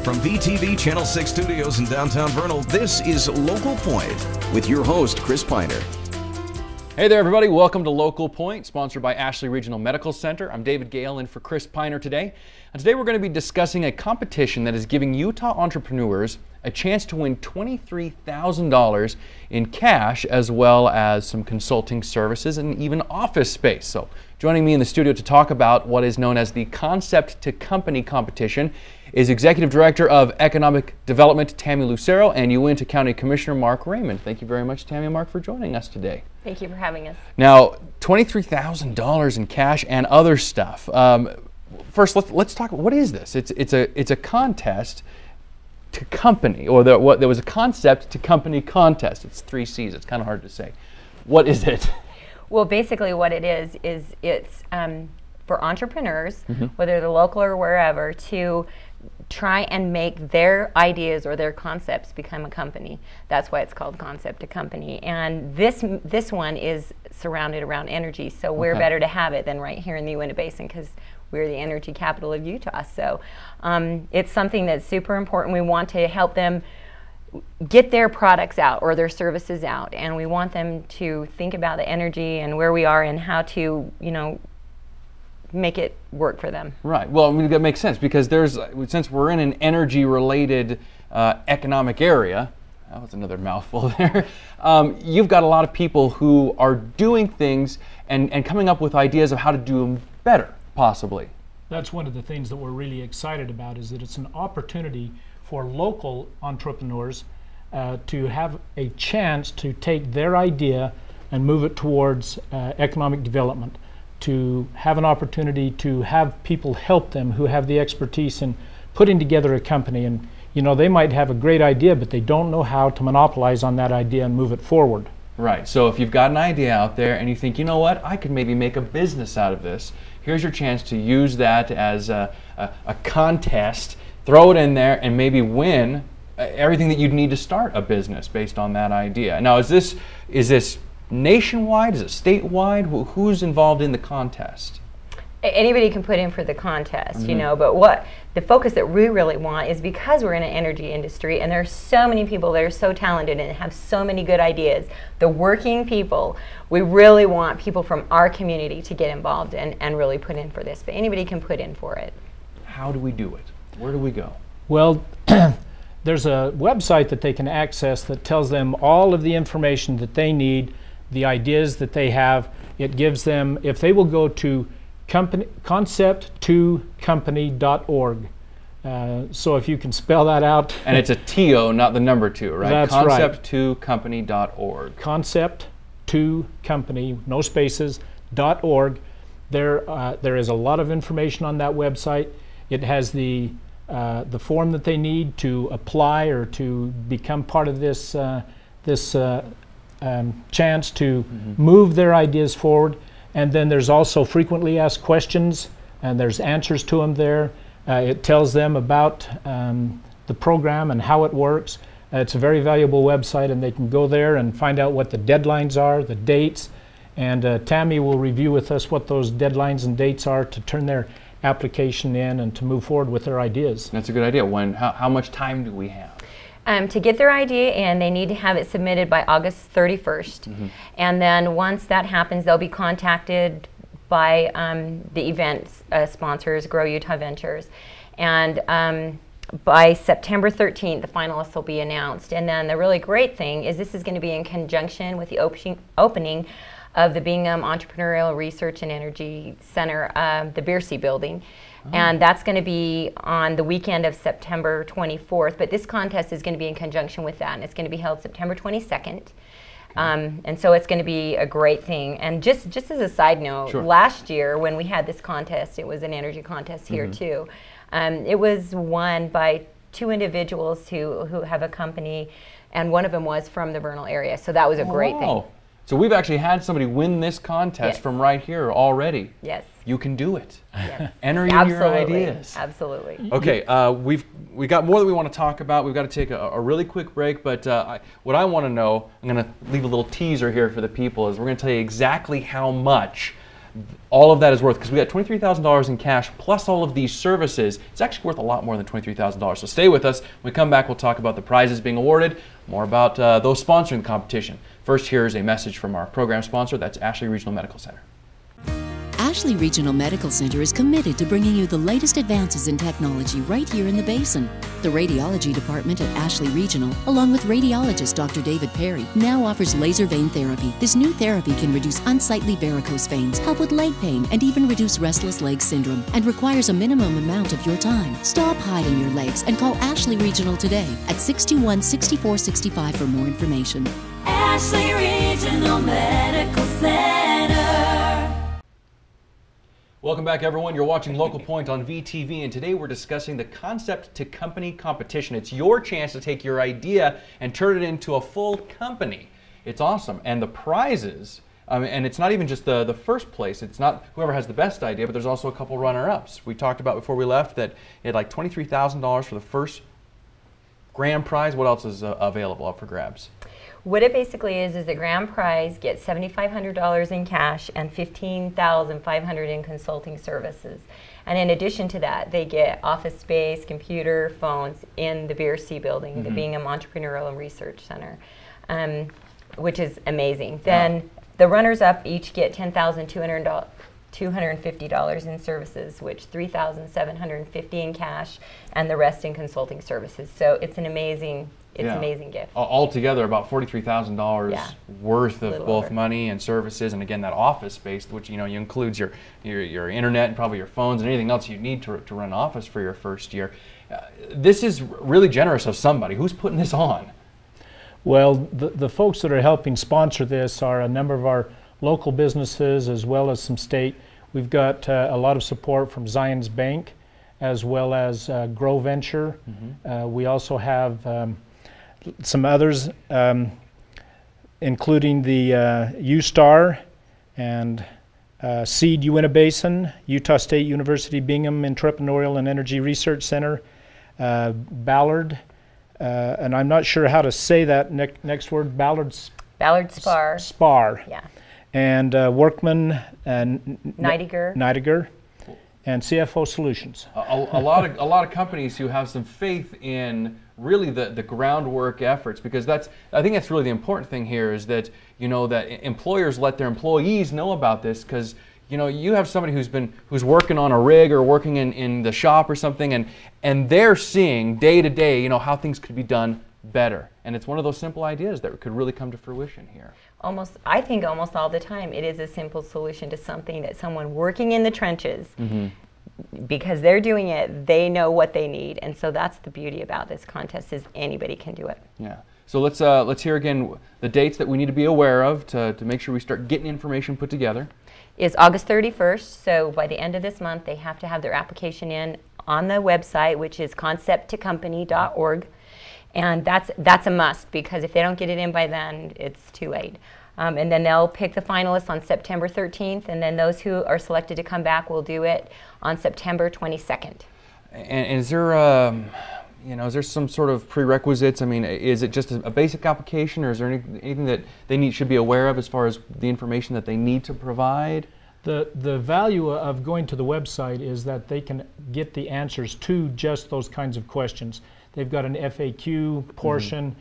From VTV Channel 6 Studios in downtown Vernal, this is Local Point with your host, Chris Piner. Hey there, everybody. Welcome to Local Point, sponsored by Ashley Regional Medical Center. I'm David Gale in for Chris Piner today. And today we're going to be discussing a competition that is giving Utah entrepreneurs a chance to win $23,000 in cash, as well as some consulting services and even office space. So joining me in the studio to talk about what is known as the Concept to Company competition is Executive Director of Economic Development, Tammy Lucero, and Uinta County Commissioner Mark Raymond. Thank you very much, Tammy and Mark, for joining us today. Thank you for having us. Now, $23,000 in cash and other stuff. First, let's talk. What is this? It's a contest to company, or there was a concept to company contest. It's 3 C's. It's kind of hard to say. What is it? Well, basically, what it is it's for entrepreneurs, whether they're local or wherever, to try and make their ideas or their concepts become a company. That's why it's called Concept to Company. And this one is surrounded around energy, so we're better to have it than right here in the Uinta Basin, because we're the energy capital of Utah. So it's something that's super important. We want to help them get their products out or their services out, and we want them to think about the energy and where we are and how to, make it work for them. Right. Well, I mean, that makes sense, because since we're in an energy-related economic area, that was another mouthful there, you've got a lot of people who are doing things and coming up with ideas of how to do them better, possibly. That's one of the things that we're really excited about, is that it's an opportunity for local entrepreneurs to have a chance to take their idea and move it towards economic development, to have an opportunity to have people help them who have the expertise in putting together a company. And they might have a great idea, but they don't know how to monopolize on that idea and move it forward. Right. So if you've got an idea out there and you think, you know what, I could maybe make a business out of this, here's your chance to use that as a contest, throw it in there, and maybe win everything that you'd need to start a business based on that idea. Now, is this nationwide? Is it statewide? Who's involved in the contest? Anybody can put in for the contest, but what the focus that we really want is, because we're in an energy industry and there's so many people that are so talented and have so many good ideas, the working people, we really want people from our community to get involved and really put in for this. But anybody can put in for it. How do we do it? Where do we go? Well, there's a website that they can access that tells them all of the information that they need, the ideas that they have. It gives them, if they will go to concept2company.org. So if you can spell that out. And it's a T-O, not the number 2, right? That's concept2company.org. Concept2company, no spaces, .org. There is a lot of information on that website. It has the form that they need to apply or to become part of this chance to move their ideas forward. And then there's also frequently asked questions, and there's answers to them there. It tells them about the program and how it works. It's a very valuable website, and they can go there and find out what the deadlines are, the dates, and Tammy will review with us what those deadlines and dates are to turn their application in and to move forward with their ideas. That's a good idea. How much time do we have? To get their idea in, they need to have it submitted by August 31st. And then once that happens, they'll be contacted by the event sponsors, Grow Utah Ventures. And by September 13th, the finalists will be announced. And then the really great thing is this is going to be in conjunction with the opening of the Bingham Entrepreneurial Research and Energy Center, the Biersey building. And that's going to be on the weekend of September 24th. But this contest is going to be in conjunction with that, and it's going to be held September 22nd. And so it's going to be a great thing. And just as a side note, last year when we had this contest, it was an energy contest here too. It was won by 2 individuals who have a company, and one of them was from the Vernal area. So that was a great thing. So we've actually had somebody win this contest from right here already. Yes. You can do it. Yes. Enter in your ideas. Absolutely. Okay, we got more that we want to talk about. We've got to take a really quick break, but what I want to know, I'm going to leave a little teaser here for the people, is we're going to tell you exactly how much all of that is worth, because we got $23,000 in cash plus all of these services. It's actually worth a lot more than $23,000. So stay with us. When we come back, we'll talk about the prizes being awarded, more about those sponsoring the competition. First, here's a message from our program sponsor. That's Ashley Regional Medical Center. Ashley Regional Medical Center is committed to bringing you the latest advances in technology right here in the Basin. The radiology department at Ashley Regional, along with radiologist Dr. David Perry, now offers laser vein therapy. This new therapy can reduce unsightly varicose veins, help with leg pain, and even reduce restless leg syndrome, and requires a minimum amount of your time. Stop hiding your legs and call Ashley Regional today at 621-6465 for more information. Ashley Regional Medical Center. Welcome back, everyone. You're watching Local Point on VTV, and today we're discussing the Concept to Company competition. It's your chance to take your idea and turn it into a full company. It's awesome. And the prizes, and it's not even just the first place. It's not whoever has the best idea, but there's also a couple runner-ups. We talked about before we left that it had like $23,000 for the first grand prize. What else is available up for grabs? What it basically is the grand prize gets $7,500 in cash and $15,500 in consulting services. And in addition to that, they get office space, computer, phones in the BRC building, the Bingham Entrepreneurial and Research Center, which is amazing. Then the runners-up each get $10,250 in services, which $3,750 in cash, and the rest in consulting services. So it's an amazing amazing gift. Altogether, about $43,000 worth of both over. money and services, and again, that office space, which you includes your internet and probably your phones and anything else you need to run an office for your first year. This is really generous of somebody. Who's putting this on? Well, the folks that are helping sponsor this are a number of our local businesses as well as some state. We've got a lot of support from Zions Bank as well as Grow Venture. We also have some others, including the USTAR and SEED Uinta Basin, Utah State University Bingham Entrepreneurial and Energy Research Center, Ballard, and I'm not sure how to say that next word, Ballard Spar. Spar. Yeah. And Workman and Neidiger. And CFO Solutions. A lot of companies who have some faith in really the groundwork efforts, because I think that's really the important thing here, is that that employers let their employees know about this, because you have somebody who's working on a rig or working in the shop or something, and they're seeing day to day how things could be done better, and it's one of those simple ideas that could really come to fruition here. I think almost all the time it is a simple solution to something that someone working in the trenches, because they're doing it, they know what they need, and so that's the beauty about this contest, is anybody can do it. Yeah. So let's hear again the dates that we need to be aware of to make sure we start getting information put together. Is August 31st, so by the end of this month they have to have their application in on the website, which is concepttocompany.org. And that's a must, because if they don't get it in by then, it's too late. And then they'll pick the finalists on September 13th, and then those who are selected to come back will do it on September 22nd. And is there, is there some sort of prerequisites? I mean, is it just a basic application, or is there anything that they should be aware of as far as the information that they need to provide? The value of going to the website is that they can get the answers to just those kinds of questions. They've got an FAQ portion,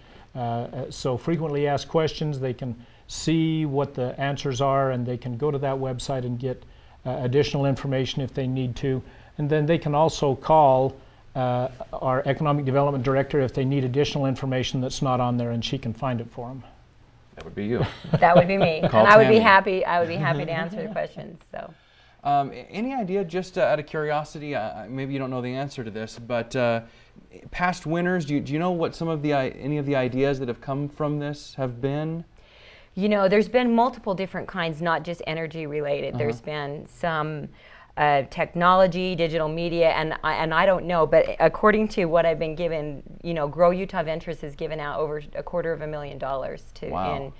so frequently asked questions. They can see what the answers are, and they can go to that website and get additional information if they need to. And then they can also call our Economic Development Director if they need additional information that's not on there, and she can find it for them. That would be you. That would be me, and Call I would be Tammy. happy to answer the questions. So. Any idea, just out of curiosity, maybe you don't know the answer to this, but past winners, do you know what some of any of the ideas that have come from this have been? There's been multiple different kinds, not just energy related. There's been some technology, digital media, and I don't know, but according to what I've been given, Grow Utah Ventures has given out over $250,000 to, wow.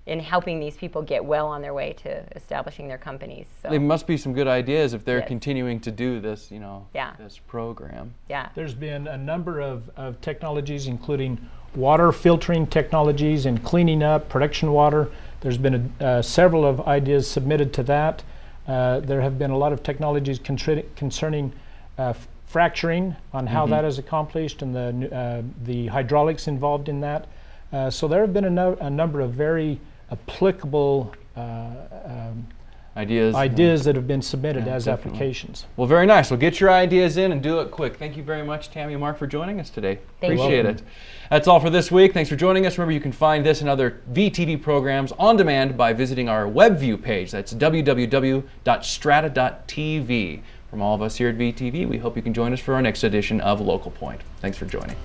in helping these people get well on their way to establishing their companies. So There must be some good ideas if they're Yes. continuing to do this, you know, Yeah. this program. yeah. There's been a number of technologies, including water filtering technologies and cleaning up production water. There's been several of ideas submitted to that. There have been a lot of technologies concerning fracturing on how that is accomplished and the hydraulics involved in that. So there have been a number of very applicable Ideas. that have been submitted Yeah, as definitely. applications. Well, very nice. Well, get your ideas in and do it quick. Thank you very much, Tammy and Mark, for joining us today. Thank you. Appreciate it. That's all for this week. Thanks for joining us. Remember, you can find this and other VTV programs on demand by visiting our WebView page. That's www.strata.tv. From all of us here at VTV, we hope you can join us for our next edition of Local Point. Thanks for joining.